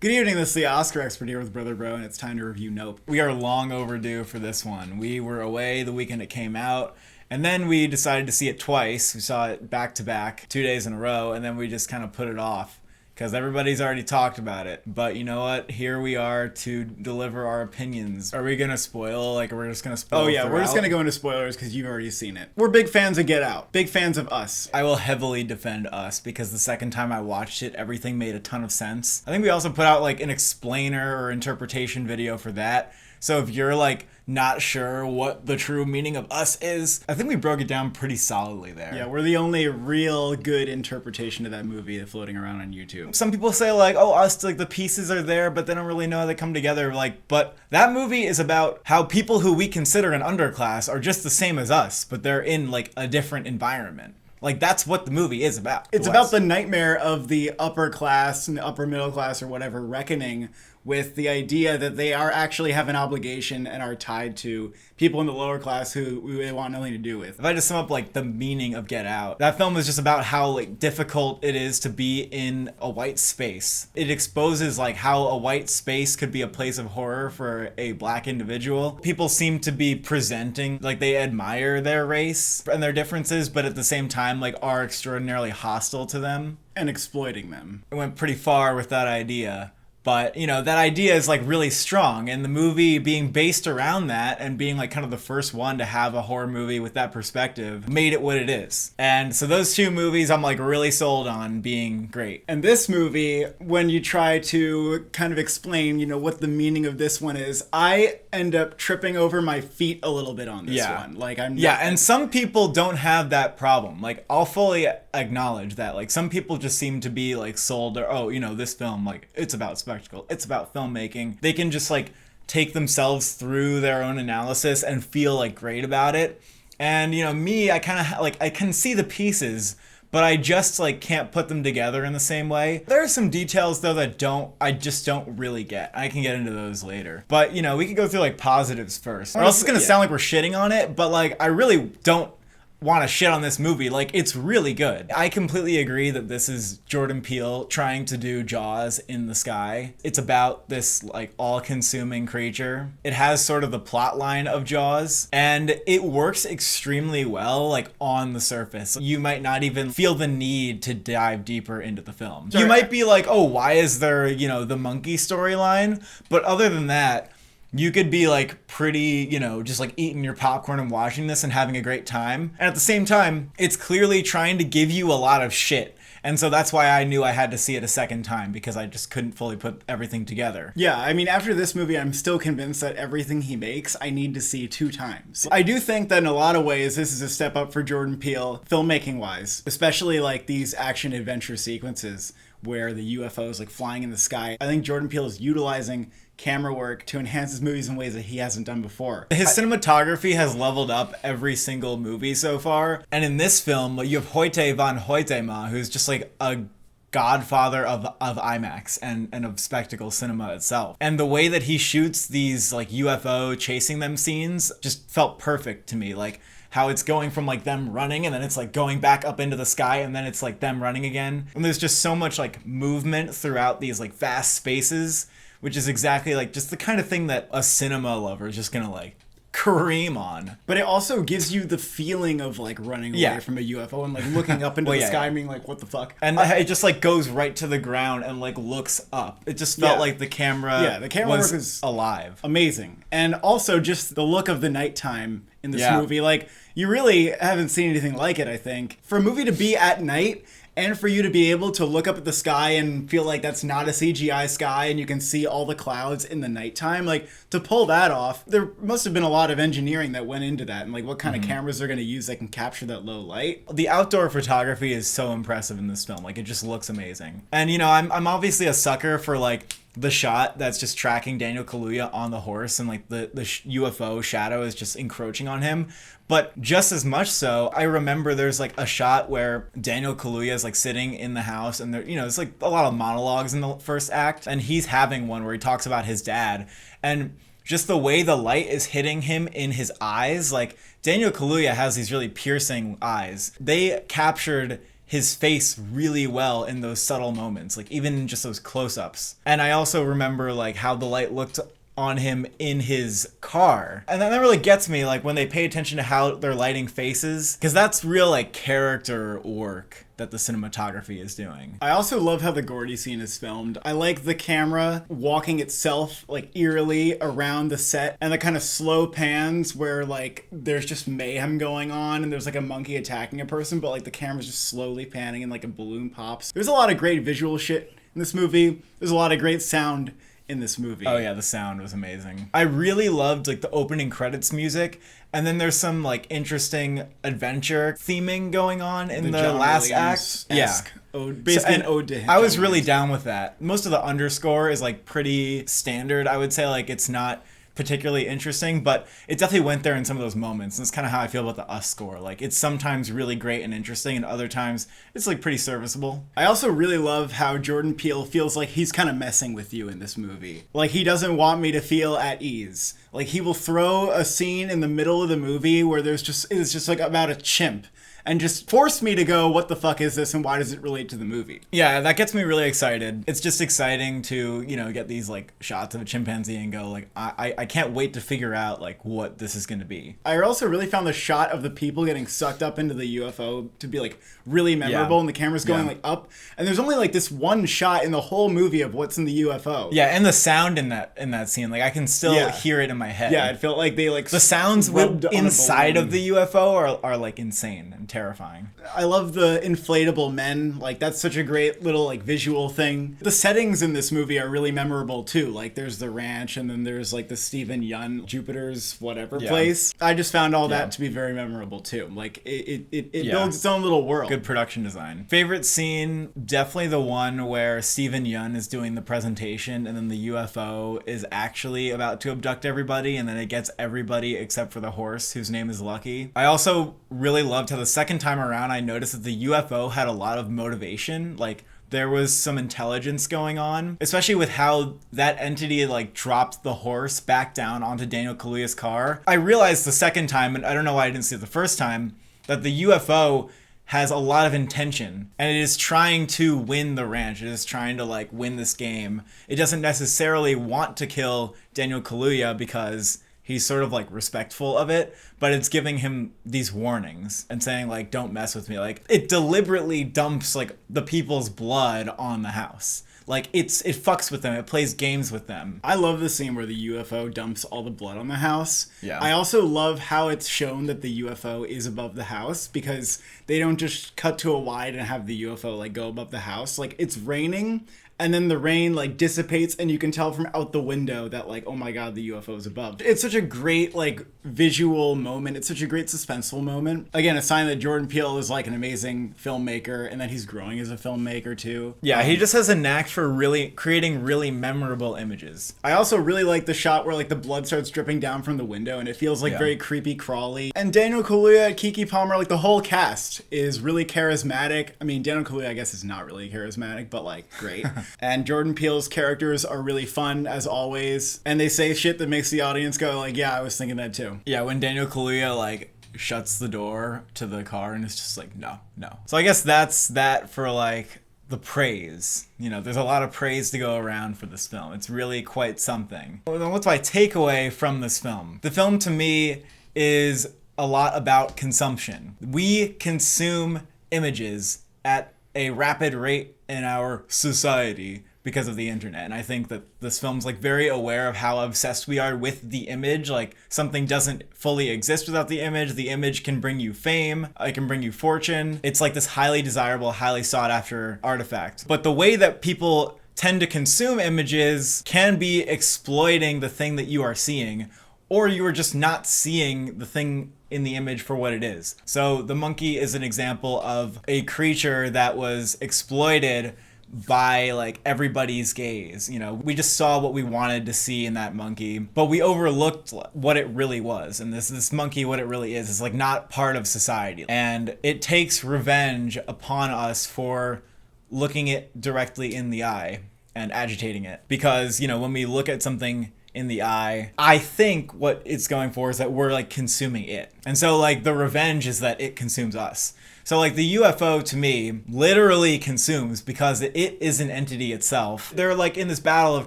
Good evening, this is the Oscar expert here with Brother Bro, and it's time to review Nope. We are long overdue for this one. We were away the weekend it came out, and then we decided to see it twice. We saw it back to back, 2 days in a row, and then we just kind of put it off because everybody's already talked about it. But you know what? Here we are to deliver our opinions. Are we going to spoil? Like, we're just going to spoil Oh yeah, we're just throughout? going to go into spoilers because you've already seen it. We're big fans of Get Out. Big fans of Us. I will heavily defend Us because the second time I watched it, everything made a ton of sense. I think we also put out like an explainer or interpretation video for that. So if you're like not sure what the true meaning of Us is, I think we broke it down pretty solidly there. Yeah, we're the only real good interpretation of that movie that's floating around on YouTube. Some people say like, oh, Us, like the pieces are there, but they don't really know how they come together. Like, but that movie is about how people who we consider an underclass are just the same as us, but they're in like a different environment. Like, that's what the movie is about. It's about the nightmare of the upper class and the upper middle class or whatever reckoning with the idea that they are actually have an obligation and are tied to people in the lower class who they want nothing to do with. If I just sum up like the meaning of Get Out, that film is just about how like difficult it is to be in a white space. It exposes like how a white space could be a place of horror for a black individual. People seem to be presenting like they admire their race and their differences, but at the same time like are extraordinarily hostile to them And exploiting them. It went pretty far with that idea. But, you know, that idea is like really strong, and the movie being based around that and being like kind of the first one to have a horror movie with that perspective made it what it is. And so those two movies I'm like really sold on being great. And this movie, when you try to kind of explain, you know, what the meaning of this one is, I end up tripping over my feet a little bit on this one. Like and some people don't have that problem. Like, I'll fully acknowledge that. Like, some people just seem to be like sold or, oh, you know, this film, like, it's about spectacle, it's about filmmaking. They can just like take themselves through their own analysis and feel like great about it. And you know, me, I kind of like I can see the pieces, but I just like can't put them together in the same way. There are some details though that I just don't really get. I can get into those later. But you know, we can go through like positives first. Or else it's gonna sound like we're shitting on it, but like I really don't want to shit on this movie. Like, it's really good. I completely agree that this is Jordan Peele trying to do Jaws in the sky. It's about this like all-consuming creature. It has sort of the plot line of Jaws, and it works extremely well like on the surface. You might not even feel the need to dive deeper into the film. You might be like, oh, why is there, you know, the monkey storyline? But other than that, you could be like pretty, you know, just like eating your popcorn and watching this and having a great time. And at the same time, it's clearly trying to give you a lot of shit. And so that's why I knew I had to see it a second time, because I just couldn't fully put everything together. Yeah, I mean, after this movie, I'm still convinced that everything he makes, I need to see 2 times. I do think that in a lot of ways, this is a step up for Jordan Peele, filmmaking-wise, especially like these action-adventure sequences where the UFO is like flying in the sky. I think Jordan Peele is utilizing camera work to enhance his movies in ways that he hasn't done before. His cinematography has leveled up every single movie so far. And in this film, you have Hoyte van Hoytema, who's just like a godfather of IMAX and of spectacle cinema itself. And the way that he shoots these like UFO chasing them scenes just felt perfect to me. Like how it's going from like them running and then it's like going back up into the sky and then it's like them running again. And there's just so much like movement throughout these like vast spaces, which is exactly like just the kind of thing that a cinema lover is just gonna like cream on. But it also gives you the feeling of like running away from a UFO and like looking up into the sky and being like, what the fuck? And it just like goes right to the ground and like looks up. It just felt like the camera was work is alive. Amazing. And also just the look of the nighttime in this movie. Like, you really haven't seen anything like it, I think. For a movie to be at night, and for you to be able to look up at the sky and feel like that's not a CGI sky and you can see all the clouds in the nighttime, like, to pull that off, there must have been a lot of engineering that went into that and like what kind of cameras they're going to use that can capture that low light. The outdoor photography is so impressive in this film. Like, it just looks amazing. And you know, I'm obviously a sucker for like the shot that's just tracking Daniel Kaluuya on the horse and like the UFO shadow is just encroaching on him. But just as much so, I remember there's like a shot where Daniel Kaluuya is like sitting in the house and there, you know, it's like a lot of monologues in the first act, and he's having one where he talks about his dad, and just the way the light is hitting him in his eyes, like Daniel Kaluuya has these really piercing eyes. They captured his face really well in those subtle moments, like even in just those close-ups. And I also remember like how the light looked on him in his car. And that really gets me, like when they pay attention to how they're lighting faces, because that's real like character work that the cinematography is doing. I also love how the Gordy scene is filmed. I like the camera walking itself like eerily around the set, and the kind of slow pans where like there's just mayhem going on and there's like a monkey attacking a person, but like the camera's just slowly panning and like a balloon pops. There's a lot of great visual shit in this movie. There's a lot of great sound in this movie. Oh yeah, the sound was amazing. I really loved like the opening credits music, and then there's some like interesting adventure theming going on in the last act. Yeah. Basically an ode to him. I was really down with that. Most of the underscore is like pretty standard. I would say like it's not particularly interesting, but it definitely went there in some of those moments. And that's kind of how I feel about the Us score. Like it's sometimes really great and interesting, and other times it's like pretty serviceable. I also really love how Jordan Peele feels like he's kind of messing with you in this movie. Like he doesn't want me to feel at ease. Like he will throw a scene in the middle of the movie where it's just like about a chimp, and just force me to go, what the fuck is this and why does it relate to the movie? Yeah, that gets me really excited. It's just exciting to, you know, get these like shots of a chimpanzee and go like, I can't wait to figure out like what this is going to be. I also really found the shot of the people getting sucked up into the UFO to be like really memorable, and the camera's going like up, and there's only like this one shot in the whole movie of what's in the UFO. Yeah, and the sound in that scene, like I can still hear it in my head. Yeah, it felt like they like the sounds inside of the UFO are like insane and terrifying. I love the inflatable men. Like that's such a great little like visual thing. The settings in this movie are really memorable too. Like there's the ranch, and then there's like the Stephen Yun Jupiter's whatever place. I just found all that to be very memorable too. Like it builds its own little world. Good production design. Favorite scene, definitely the one where Stephen Yun is doing the presentation and then the UFO is actually about to abduct everybody, and then it gets everybody except for the horse whose name is Lucky. I also really loved how the second time around I noticed that the UFO had a lot of motivation. Like there was some intelligence going on, especially with how that entity like dropped the horse back down onto Daniel Kaluuya's car. I realized the second time, and I don't know why I didn't see it the first time, that the UFO has a lot of intention, and it is trying to win the ranch. It is trying to like win this game. It doesn't necessarily want to kill Daniel Kaluuya because he's sort of like respectful of it, but it's giving him these warnings and saying like, don't mess with me. Like it deliberately dumps like the people's blood on the house. Like it fucks with them. It plays games with them. I love the scene where the UFO dumps all the blood on the house. Yeah. I also love how it's shown that the UFO is above the house, because they don't just cut to a wide and have the UFO like go above the house. Like it's raining, and then the rain like dissipates, and you can tell from out the window that like, oh my god, the UFO is above. It's such a great like visual moment. It's such a great suspenseful moment. Again, a sign that Jordan Peele is like an amazing filmmaker, and that he's growing as a filmmaker too. Yeah, he just has a knack for really creating really memorable images. I also really like the shot where like the blood starts dripping down from the window, and it feels like very creepy crawly. And Daniel Kaluuya, Keke Palmer, like the whole cast is really charismatic. I mean, Daniel Kaluuya I guess is not really charismatic, but like great. And Jordan Peele's characters are really fun as always, and they say shit that makes the audience go like, yeah, I was thinking that too. Yeah, when Daniel Kaluuya like shuts the door to the car and it's just like, no. So I guess that's that for like the praise. You know, there's a lot of praise to go around for this film. It's really quite something. What's my takeaway from this film? The film to me is a lot about consumption. We consume images at a rapid rate in our society because of the internet, and I think that this film's like very aware of how obsessed we are with the image. Like something doesn't fully exist without the image. The image can bring you fame, it can bring you fortune. It's like this highly desirable, highly sought after artifact. But the way that people tend to consume images can be exploiting the thing that you are seeing, or you are just not seeing the thing in the image for what it is. So the monkey is an example of a creature that was exploited by like everybody's gaze. You know, we just saw what we wanted to see in that monkey, but we overlooked what it really was. And this monkey, what it really is like not part of society. And it takes revenge upon us for looking it directly in the eye and agitating it. Because, you know, when we look at something in the eye, I think what it's going for is that we're like consuming it. And so like the revenge is that it consumes us. So like the UFO to me literally consumes because it is an entity itself. They're like in this battle of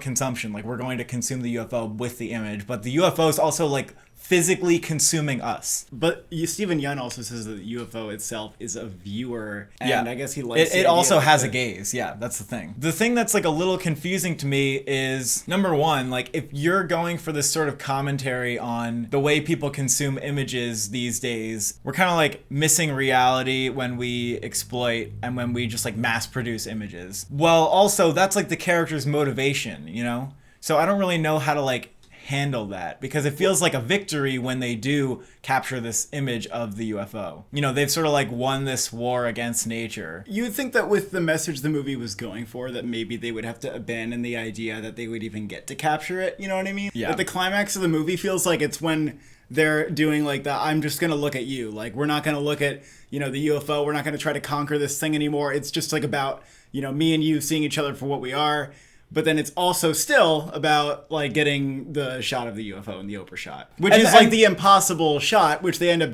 consumption. Like we're going to consume the UFO with the image, but the UFO is also like physically consuming us. But Stephen Yeun also says that the UFO itself is a viewer, and I guess he likes it also has a gaze. Yeah, that's the thing. The thing that's like a little confusing to me is, number one, like if you're going for this sort of commentary on the way people consume images these days, we're kind of like missing reality when we exploit and when we just like mass produce images. Well, also that's like the character's motivation, you know? So I don't really know how to like handle that, because it feels like a victory when they do capture this image of the UFO. You know, they've sort of like won this war against nature. You would think that with the message the movie was going for, that maybe they would have to abandon the idea that they would even get to capture it, you know what I mean? Yeah. But the climax of the movie feels like it's when they're doing like the I'm just gonna look at you, like we're not gonna look at, you know, the UFO, we're not gonna try to conquer this thing anymore. It's just like about, you know, me and you seeing each other for what we are. But then it's also still about like getting the shot of the UFO in the Oprah shot, which is like the impossible shot, which they end up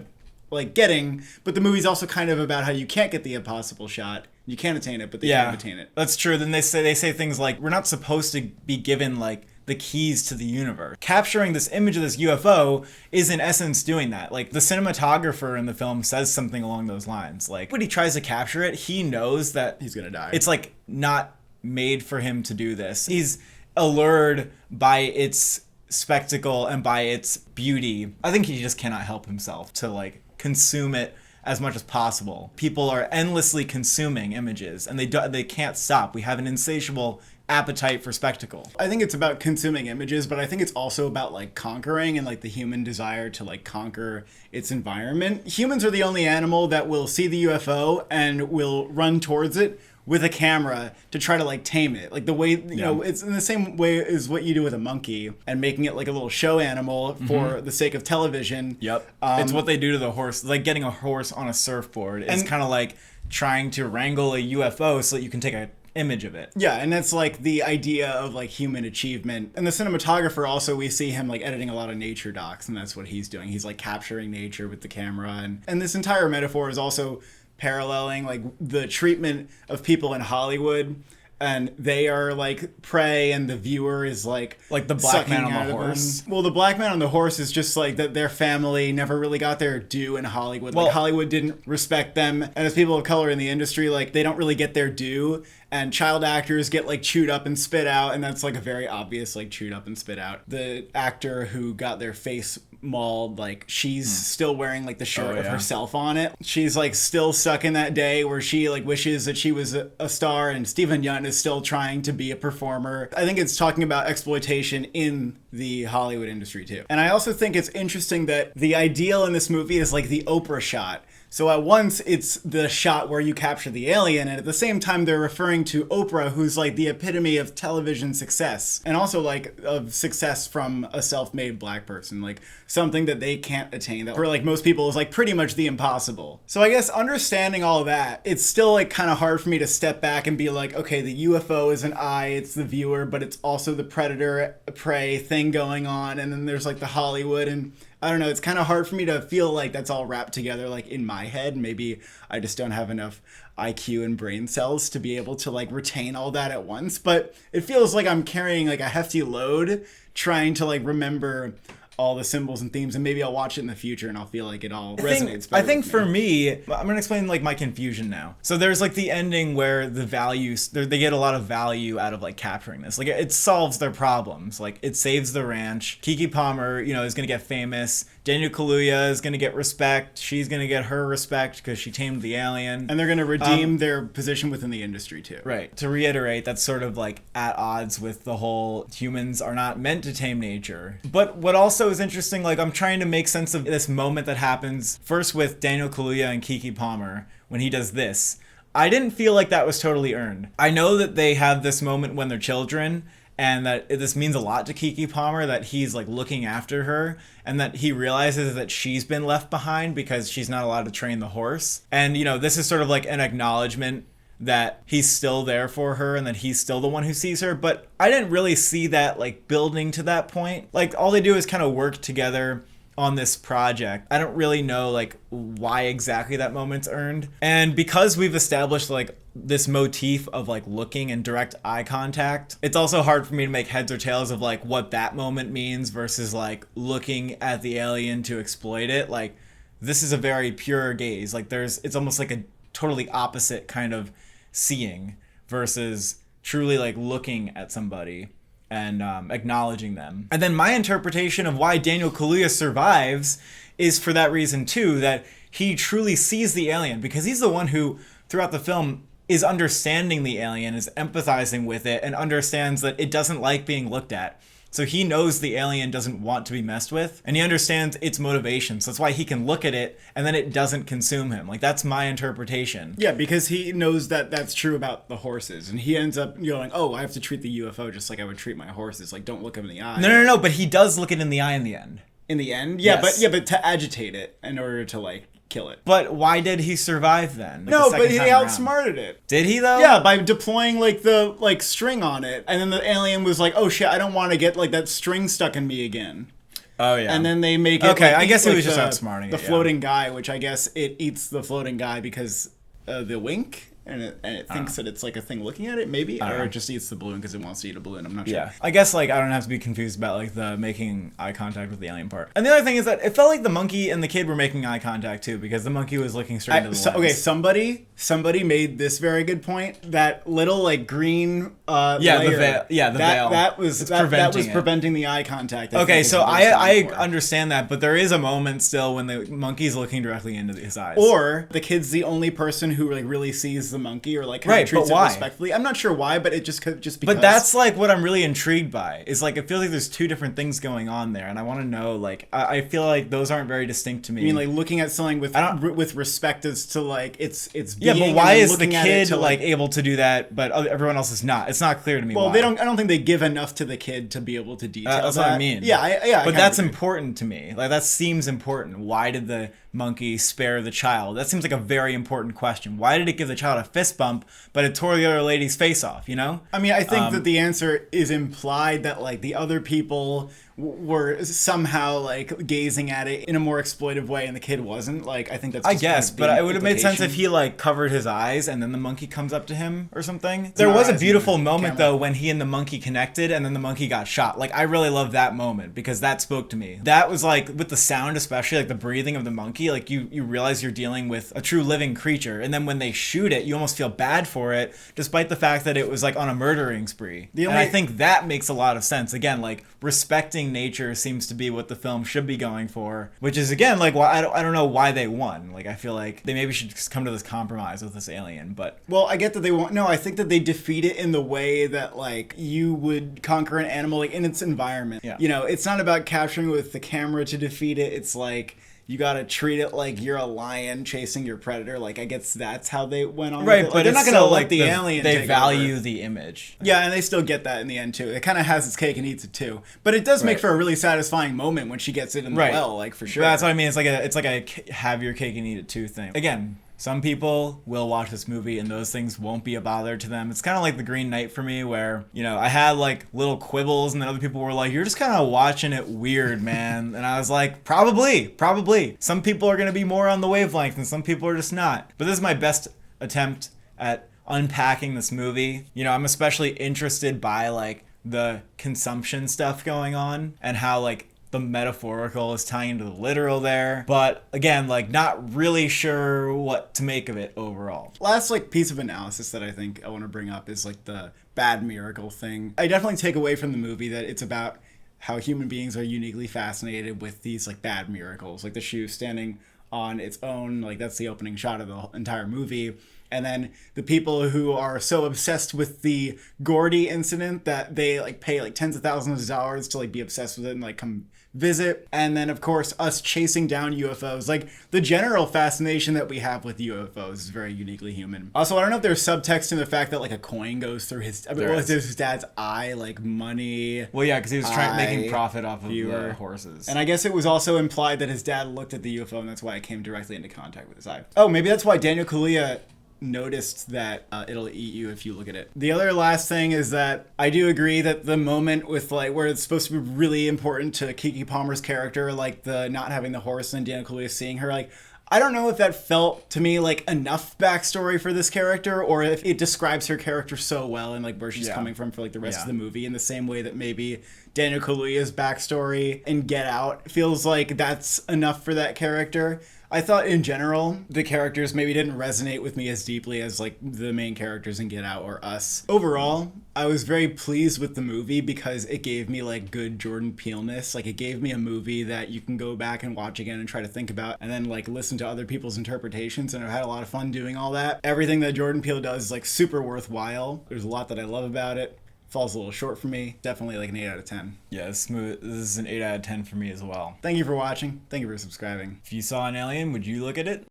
like getting. But the movie's also kind of about how you can't get the impossible shot. You can't attain it, but they can attain it. That's true. Then they say things like, we're not supposed to be given like the keys to the universe. Capturing this image of this UFO is in essence doing that. Like the cinematographer in the film says something along those lines. Like when he tries to capture it, he knows that he's gonna die. It's like not made for him to do this. He's allured by its spectacle and by its beauty. I think he just cannot help himself to like consume it as much as possible. People are endlessly consuming images and they can't stop. We have an insatiable appetite for spectacle. I think it's about consuming images, but I think it's also about like conquering and like the human desire to like conquer its environment. Humans are the only animal that will see the UFO and will run towards it with a camera to try to like tame it. Like the way, you know, it's in the same way as what you do with a monkey and making it like a little show animal for the sake of television. Yep. It's what they do to the horse. Like getting a horse on a surfboard is kind of like trying to wrangle a UFO so that you can take a image of it. Yeah, and that's like the idea of like human achievement. And the cinematographer also, we see him like editing a lot of nature docs, and that's what he's doing. He's like capturing nature with the camera, and this entire metaphor is also paralleling like the treatment of people in Hollywood, and they are like prey and the viewer is like the black man on the horse. Well, the black man on the horse is just like that their family never really got their due in Hollywood. Like Hollywood didn't respect them, and as people of color in the industry, like they don't really get their due, and child actors get like chewed up and spit out, and that's like a very obvious like chewed up and spit out. The actor who got their face mauled, like she's still wearing like the shirt of herself on it. She's like still stuck in that day where she like wishes that she was a star, and Stephen Yeun is still trying to be a performer. I think it's talking about exploitation in the Hollywood industry too. And I also think it's interesting that the ideal in this movie is like the Oprah shot. So at once it's the shot where you capture the alien, and at the same time they're referring to Oprah, who's like the epitome of television success, and also like of success from a self-made black person, like something that they can't attain, that for like most people is like pretty much the impossible. So I guess understanding all of that, it's still like kind of hard for me to step back and be like, okay, the UFO is an eye, it's the viewer, but it's also the predator prey thing going on, and then there's like the Hollywood, and I don't know, it's kind of hard for me to feel like that's all wrapped together like in my head. Maybe I just don't have enough IQ and brain cells to be able to like retain all that at once, but it feels like I'm carrying like a hefty load trying to like remember all the symbols and themes, and maybe I'll watch it in the future and I'll feel like it all resonates better. I think for me, I'm going to explain like my confusion now. So there's like the ending where the values, they get a lot of value out of like capturing this. Like it solves their problems. Like it saves the ranch. Keke Palmer, you know, is going to get famous. Daniel Kaluuya is going to get respect. She's going to get her respect because she tamed the alien. And they're going to redeem their position within the industry too. Right. To reiterate, that's sort of like at odds with the whole humans are not meant to tame nature. But what also is interesting, like I'm trying to make sense of this moment that happens first with Daniel Kaluuya and Keke Palmer when he does this. I didn't feel like that was totally earned. I know that they have this moment when they're children, and that this means a lot to Keke Palmer, that he's like looking after her, and that he realizes that she's been left behind because she's not allowed to train the horse. And, you know, this is sort of like an acknowledgement that he's still there for her and that he's still the one who sees her. But I didn't really see that like building to that point. Like all they do is kind of work together on this project. I don't really know like why exactly that moment's earned. And because we've established like this motif of like looking and direct eye contact, it's also hard for me to make heads or tails of like what that moment means versus like looking at the alien to exploit it. Like this is a very pure gaze. Like it's almost like a totally opposite kind of seeing versus truly like looking at somebody and acknowledging them. And then my interpretation of why Daniel Kaluuya survives is for that reason too, that he truly sees the alien, because he's the one who throughout the film is understanding the alien, is empathizing with it, and understands that it doesn't like being looked at. So he knows the alien doesn't want to be messed with, and he understands its motivations. So that's why he can look at it and then it doesn't consume him. Like that's my interpretation. Yeah, because he knows that that's true about the horses, and he ends up going, "Oh, I have to treat the UFO just like I would treat my horses. Like don't look him in the eye." No. But he does look it in the eye in the end. In the end, yeah, Yes. but to agitate it in order to like kill it. But why did he survive then? Like, No, the but second he time around? outsmarted it. Did he though? Yeah, by deploying like the like string on it, and then the alien was like, "Oh shit, I don't want to get like that string stuck in me again." Oh yeah. And then they make it. Okay, like, I guess eat, he was like, just outsmarting the it, yeah. floating guy, which I guess it eats the floating guy because the wink. And it thinks that it's like a thing looking at it, maybe, or it just eats the balloon because it wants to eat a balloon. I'm not sure. Yeah, I guess like I don't have to be confused about like the making eye contact with the alien part. And the other thing is that it felt like the monkey and the kid were making eye contact too, because the monkey was looking straight into the lens. Okay, somebody made this very good point. That little like green the layer, veil. Yeah, the veil. That was preventing the eye contact. Okay, so I understand that, but there is a moment still when the monkey's looking directly into his eyes. Or the kid's the only person who like really sees the monkey or like right, treats but why? it respectfully. I'm not sure why, but it just because. But that's like what I'm really intrigued by. Is like it feels like there's two different things going on there, and I want to know. Like I feel like those aren't very distinct to me. You mean like looking at something with respect as to like it's yeah, being, but why is the looking at kid it to, like able to do that, but everyone else is not? It's not clear to me. Well, why. they don't. I don't think they give enough to the kid to be able to detail. That's that. what I mean. Yeah. But that's important to me. Like that seems important. Why did the monkey spare the child? That seems like a very important question. Why did it give the child a fist bump, but it tore the other lady's face off? You know? I mean, I think that the answer is implied that like the other people were somehow like gazing at it in a more exploitive way, and the kid wasn't. Like I think that's. I guess, but it would have made sense if he like covered his eyes and then the monkey comes up to him or something. There was a beautiful moment though when he and the monkey connected, and then the monkey got shot. Like I really love that moment because that spoke to me. That was like with the sound, especially like the breathing of the monkey. Like you realize you're dealing with a true living creature, and then when they shoot it, you almost feel bad for it, despite the fact that it was like on a murdering spree. And I think that makes a lot of sense. Again, like respecting nature seems to be what the film should be going for, which is again like why I don't know why they won. Like I feel like they maybe should just come to this compromise with this alien. But well, I get that they want. No, I think that they defeat it in the way that like you would conquer an animal like in its environment. Yeah. You know, it's not about capturing it with the camera to defeat it. It's like you gotta treat it like you're a lion chasing your predator. Like I guess that's how they went on. Right, with it. but Like, they're not gonna let the alien. They take value over. the image. Yeah, and they still get that in the end too. It kind of has its cake and eats it too. But it does make for a really satisfying moment when she gets it in the well, like for sure. That's what I mean. It's like a have your cake and eat it too thing. Again, some people will watch this movie and those things won't be a bother to them. It's kind of like The Green Knight for me, where, you know, I had like little quibbles and then other people were like, you're just kind of watching it weird, man. And I was like, probably. Some people are going to be more on the wavelength and some people are just not. But this is my best attempt at unpacking this movie. You know, I'm especially interested by like the consumption stuff going on and how like the metaphorical is tying into the literal there, but again, like not really sure what to make of it overall. Last like piece of analysis that I think I want to bring up is like the bad miracle thing. I definitely take away from the movie that it's about how human beings are uniquely fascinated with these like bad miracles, like the shoe standing on its own, like that's the opening shot of the entire movie. And then the people who are so obsessed with the Gordy incident that they like pay like tens of thousands of dollars to like be obsessed with it and like come visit. And then of course us chasing down UFOs. Like the general fascination that we have with UFOs is very uniquely human. Also, I don't know if there's subtext in the fact that like a coin goes through his his dad's eye, like money. Well, yeah, because he was making profit off of the horses. And I guess it was also implied that his dad looked at the UFO and that's why it came directly into contact with his eye. Oh, maybe that's why Daniel Kaluuya noticed that it'll eat you if you look at it. The other last thing is that I do agree that the moment with like where it's supposed to be really important to Keke Palmer's character, like the not having the horse and Daniel Kaluuya seeing her, like I don't know if that felt to me like enough backstory for this character, or if it describes her character so well and like where she's coming from for like the rest of the movie, in the same way that maybe Daniel Kaluuya's backstory in Get Out feels like that's enough for that character. I thought in general, the characters maybe didn't resonate with me as deeply as like the main characters in Get Out or Us. Overall, I was very pleased with the movie because it gave me like good Jordan Peele-ness. Like it gave me a movie that you can go back and watch again and try to think about and then like listen to other people's interpretations, and I've had a lot of fun doing all that. Everything that Jordan Peele does is like super worthwhile. There's a lot that I love about it. Falls a little short for me. Definitely like an 8 out of 10. Yeah, this is an 8 out of 10 for me as well. Thank you for watching. Thank you for subscribing. If you saw an alien, would you look at it?